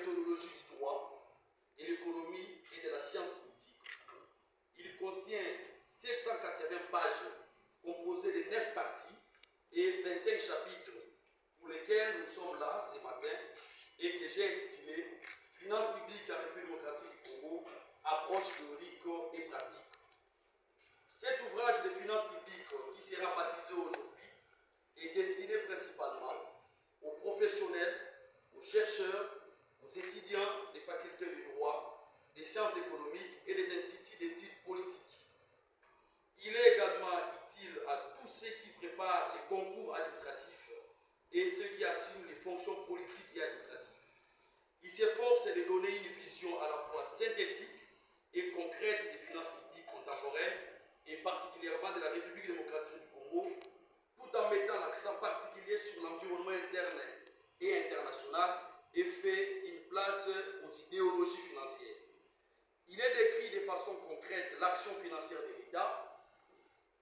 méthodologie du droit, de l'économie et de la science politique. Il contient 780 pages composées de 9 parties et 25 chapitres pour lesquels nous sommes là ce matin et que j'ai intitulé Finances publiques en République démocratique du Congo, approche théorique et pratique. Cet ouvrage de finances publiques qui sera baptisé aujourd'hui est destiné principalement aux professionnels, aux chercheurs, aux étudiants des facultés de droit, des sciences économiques et des instituts d'études politiques. Il est également utile à tous ceux qui préparent les concours administratifs et ceux qui assument les fonctions politiques et administratives. Il s'efforce de donner une vision à la fois synthétique et concrète des finances publiques contemporaines et particulièrement de la République démocratique du Congo, tout en mettant l'accent particulier sur l'environnement interne et international et fait une place aux idéologies financières. Il est décrit de façon concrète l'action financière de l'État,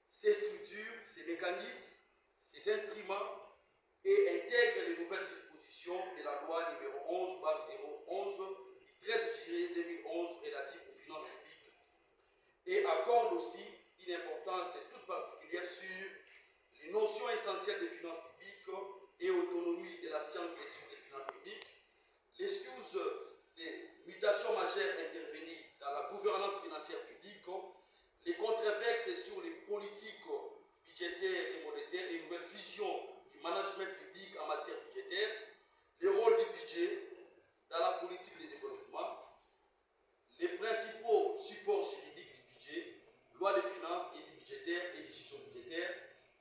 ses structures, ses mécanismes, ses instruments et intègre les nouvelles dispositions de la loi numéro 11/011 du 13 juillet 2011 relative aux finances publiques et accorde aussi une importance toute particulière sur les notions essentielles des finances publiques et autonomie de la science et sur les finances publiques, l'excuse des mutations majeures intervenues dans la gouvernance financière publique, les controverses sur les politiques budgétaires et monétaires et une nouvelle vision du management public en matière budgétaire, le rôle du budget dans la politique de développement, les principaux supports juridiques du budget, loi des finances et du budgétaire et décisions budgétaires,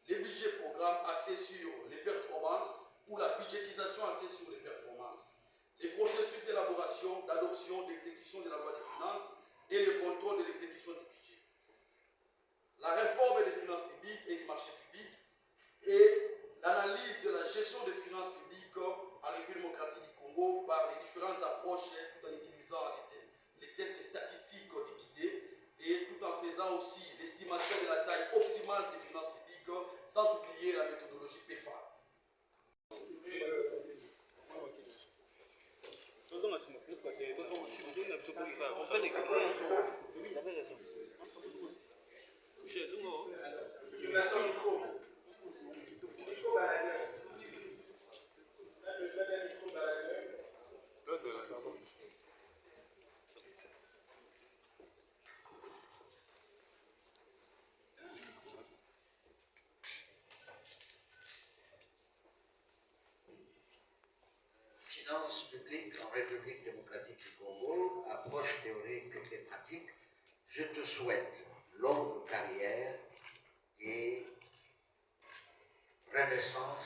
les budgets programmes axés sur les performances ou la budgétisation axée sur les performances, les processus d'élaboration, d'adoption, d'exécution de la loi des finances et le contrôle de l'exécution du budget. La réforme des finances publiques et du marché public et l'analyse de la gestion des finances publiques en République démocratique du Congo par les différentes approches tout en utilisant les tests statistiques guidés et tout en faisant aussi l'estimation de la taille optimale des finances publiques sans oublier la méthodologie PEFA. Finances publiques en République démocratique du Congo, approche théorique et pratique, je te souhaite longue carrière et renaissance.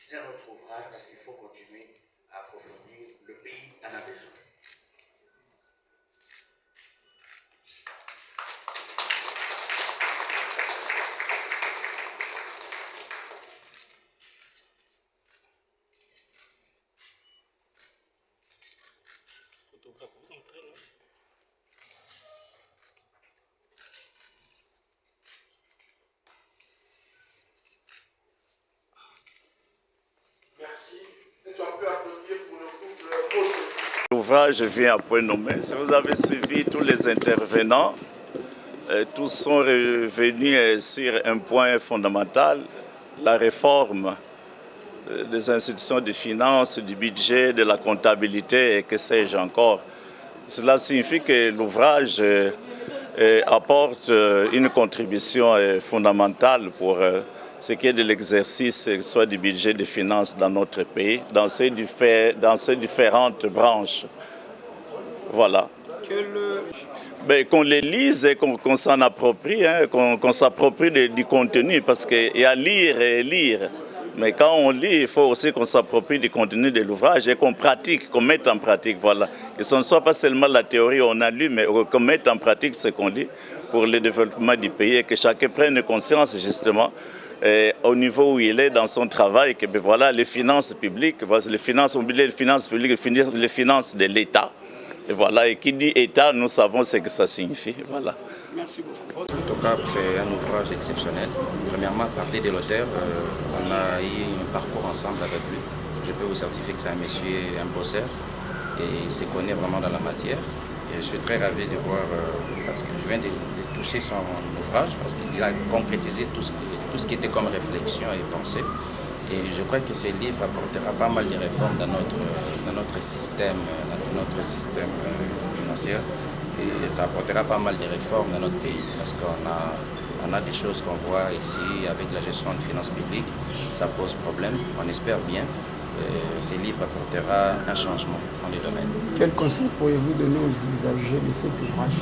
C'est notre ouvrage parce qu'il faut continuer à approfondir. Le pays en a besoin. Merci. Est-ce qu'on peut applaudir pour le couple? L'ouvrage vient à point nommé. Si vous avez suivi tous les intervenants, tous sont revenus sur un point fondamental, la réforme des institutions de finances, du budget, de la comptabilité et que sais-je encore. Cela signifie que l'ouvrage apporte une contribution fondamentale pour ce qui est de l'exercice, soit du budget des finances dans notre pays, dans ces différentes branches. Voilà. Qu'on les lise et qu'on s'en approprie, hein, qu'on s'approprie du contenu, parce qu'il y a lire et lire. Mais quand on lit, il faut aussi qu'on s'approprie du contenu de l'ouvrage et qu'on pratique, qu'on mette en pratique. Voilà. Que ce ne soit pas seulement la théorie on a lu, mais qu'on mette en pratique ce qu'on lit pour le développement du pays et que chacun prenne conscience justement au niveau où il est dans son travail, que ben, voilà, les finances publiques, les finances publiques, les finances de l'État. Et voilà, et qui dit État, nous savons ce que ça signifie. Voilà. Merci beaucoup. En tout cas, c'est un ouvrage exceptionnel. Premièrement, parler de l'auteur, on a eu un parcours ensemble avec lui. Je peux vous certifier que c'est un monsieur, un bosseur. et il se connaît vraiment dans la matière. Et je suis très ravi de voir, parce que je viens de toucher son ouvrage, parce qu'il a concrétisé tout ce qui était comme réflexion et pensée. Et je crois que ce livre apportera pas mal de réformes dans notre système financier. Et ça apportera pas mal de réformes dans notre pays, parce qu'on a des choses qu'on voit ici avec la gestion de finances publiques, ça pose problème, on espère bien. Ce livre apportera un changement dans les domaines. Quel conseil pourriez-vous donner aux usagers de cet ouvrage?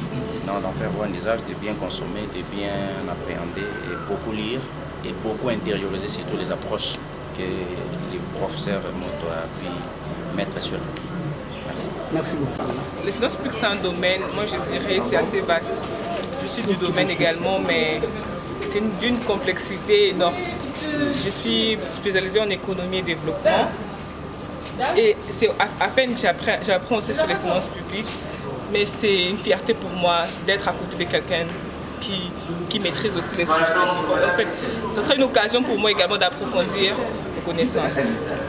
D'en faire bon usage, de bien consommer, de bien appréhender et beaucoup lire et beaucoup intérioriser surtout les approches que le professeur Moto a pu mettre sur le pied. Merci. Merci beaucoup. Les finances publiques, c'est un domaine, moi je dirais, c'est assez vaste. Je suis du domaine également, mais c'est d'une complexité énorme. Je suis spécialisée en économie et développement. Et c'est à peine que j'apprends aussi sur les finances publiques, mais c'est une fierté pour moi d'être à côté de quelqu'un qui maîtrise aussi les sujets. En fait, ce serait une occasion pour moi également d'approfondir mes connaissances.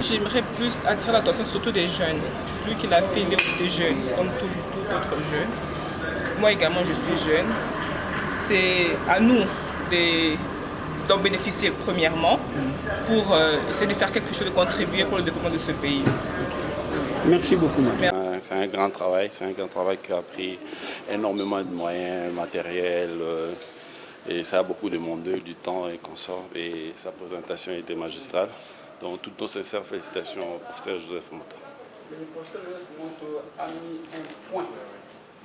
J'aimerais plus attirer l'attention surtout des jeunes. Lui qui l'a fait, il est aussi jeune, comme tout autre jeune. Moi également, je suis jeune. C'est à nous d'en bénéficier premièrement pour essayer de faire quelque chose, de contribuer pour le développement de ce pays. Merci beaucoup. C'est un grand travail, qui a pris énormément de moyens matériels et ça a beaucoup demandé du temps et consorts et sa présentation était magistrale. Donc toutes nos sincères félicitations au professeur Joseph Moto. Le professeur Joseph Moto a mis un point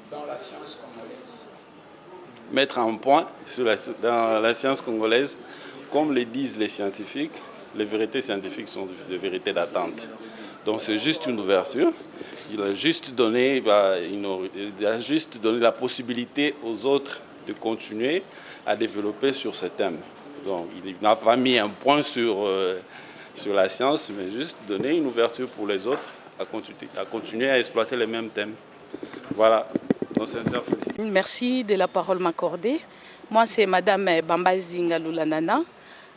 dans la science congolaise. Mettre un point dans la science congolaise, comme le disent les scientifiques, les vérités scientifiques sont des vérités d'attente. Donc c'est juste une ouverture. Il a juste donné la possibilité aux autres de continuer à développer sur ce thème. Donc il n'a pas mis un point sur la science, mais juste donné une ouverture pour les autres à continuer à exploiter les mêmes thèmes. Voilà. Merci de la parole m'accordée. Moi, c'est Madame Bambazi Ngalulanana.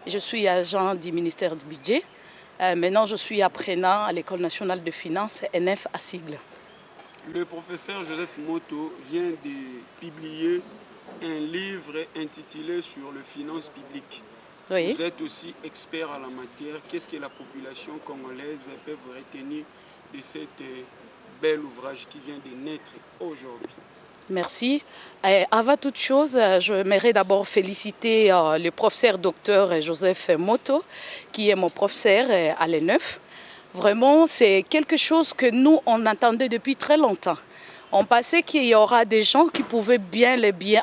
Je suis agent du ministère du Budget. Maintenant, je suis apprenant à l'École nationale de finances, NF à Sigle. Le professeur Joseph Moto vient de publier un livre intitulé sur les finances publiques. Oui. Vous êtes aussi expert en la matière. Qu'est-ce que la population congolaise peut retenir de cet bel ouvrage qui vient de naître aujourd'hui? Merci. Avant toute chose, j'aimerais d'abord féliciter le professeur docteur Joseph Moto, qui est mon professeur à l'ENEF. Vraiment, c'est quelque chose que nous, on attendait depuis très longtemps. On pensait qu'il y aura des gens qui pouvaient bien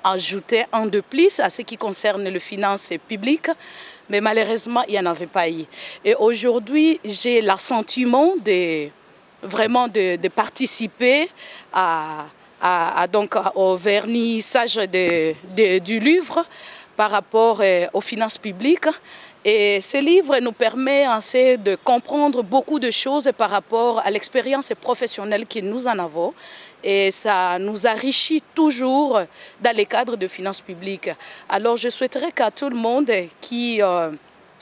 ajouter un de plus à ce qui concerne les finances publiques, mais malheureusement, il n'y en avait pas eu. Et aujourd'hui, j'ai l'assentiment de participer donc au vernissage du livre par rapport aux finances publiques. Et ce livre nous permet ainsi de comprendre beaucoup de choses par rapport à l'expérience professionnelle que nous en avons. Et ça nous enrichit toujours dans les cadres de finances publiques. Alors je souhaiterais qu'à tout le monde qui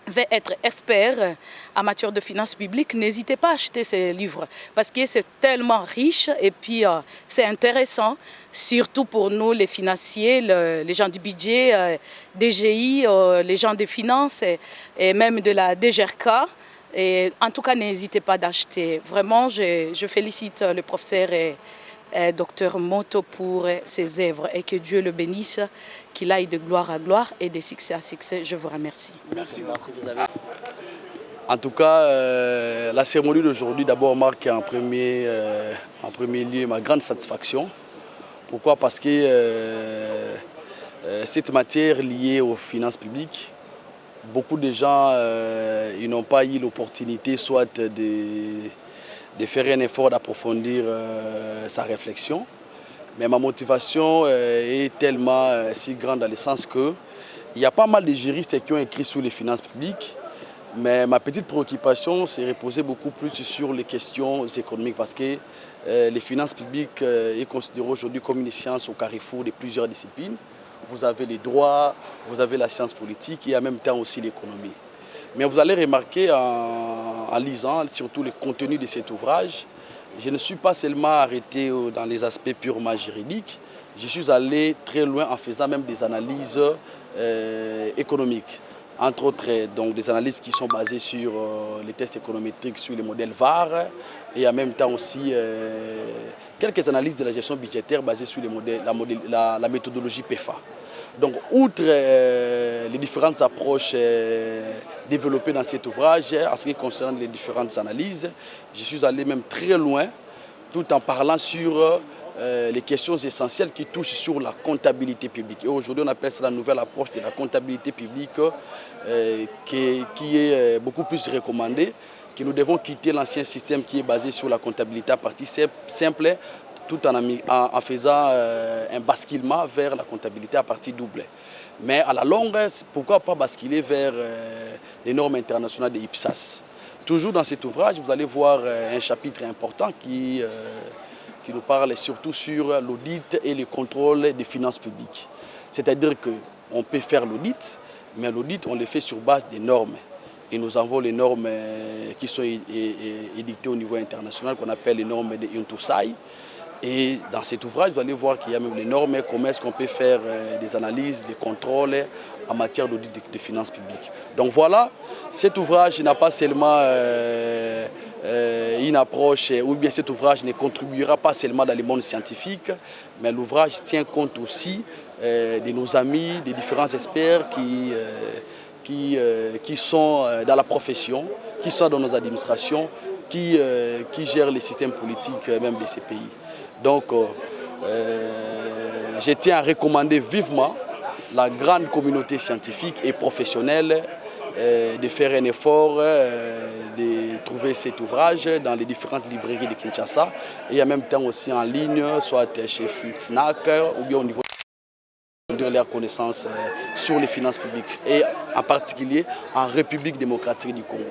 veut être expert en matière de finances publiques, n'hésitez pas à acheter ces livres parce que c'est tellement riche et puis c'est intéressant, surtout pour nous les financiers, les gens du budget, DGI, les gens des finances et même de la DGRK. Et en tout cas, n'hésitez pas d'acheter. Vraiment, je félicite le professeur et Dr Moto pour ses œuvres et que Dieu le bénisse, qu'il aille de gloire à gloire et de succès à succès. Je vous remercie. Merci. En tout cas, la cérémonie d'aujourd'hui d'abord marque en premier lieu ma grande satisfaction. Pourquoi? Parce que cette matière liée aux finances publiques, beaucoup de gens ils n'ont pas eu l'opportunité soit de faire un effort d'approfondir sa réflexion. Mais ma motivation est tellement si grande dans le sens que il y a pas mal de juristes qui ont écrit sur les finances publiques, mais ma petite préoccupation s'est reposée beaucoup plus sur les questions économiques parce que les finances publiques est considérées aujourd'hui comme une science au carrefour de plusieurs disciplines. Vous avez les droits, vous avez la science politique et en même temps aussi l'économie. Mais vous allez remarquer en lisant surtout le contenu de cet ouvrage, je ne suis pas seulement arrêté dans les aspects purement juridiques, je suis allé très loin en faisant même des analyses économiques. Entre autres, donc, des analyses qui sont basées sur les tests économétriques, sur les modèles VAR, et en même temps aussi quelques analyses de la gestion budgétaire basées sur les modèles, la méthodologie PEFA. Donc, outre les différentes approches développées dans cet ouvrage, en ce qui concerne les différentes analyses, je suis allé même très loin, tout en parlant sur les questions essentielles qui touchent sur la comptabilité publique. Et aujourd'hui, on appelle ça la nouvelle approche de la comptabilité publique qui est beaucoup plus recommandée, que nous devons quitter l'ancien système qui est basé sur la comptabilité à partie simple, tout en faisant un basculement vers la comptabilité à partie double. Mais à la longue, pourquoi pas basculer vers les normes internationales de IPSAS? Toujours dans cet ouvrage, vous allez voir un chapitre important qui nous parle surtout sur l'audit et le contrôle des finances publiques. C'est-à-dire qu'on peut faire l'audit, mais l'audit, on le fait sur base des normes. Et nous avons les normes qui sont édictées au niveau international, qu'on appelle les normes de UNTUSAI. Et dans cet ouvrage, vous allez voir qu'il y a même les normes, comment est-ce qu'on peut faire des analyses, des contrôles en matière d'audit des finances publiques. Donc voilà, cet ouvrage n'a pas seulement une approche, ou bien cet ouvrage ne contribuera pas seulement dans le monde scientifique, mais l'ouvrage tient compte aussi de nos amis, des différents experts qui sont dans la profession, qui sont dans nos administrations, qui gèrent les systèmes politiques même de ces pays. Donc, je tiens à recommander vivement la grande communauté scientifique et professionnelle de faire un effort, de trouver cet ouvrage dans les différentes librairies de Kinshasa et en même temps aussi en ligne, soit chez FNAC ou bien au niveau de leurs connaissances sur les finances publiques et en particulier en République démocratique du Congo.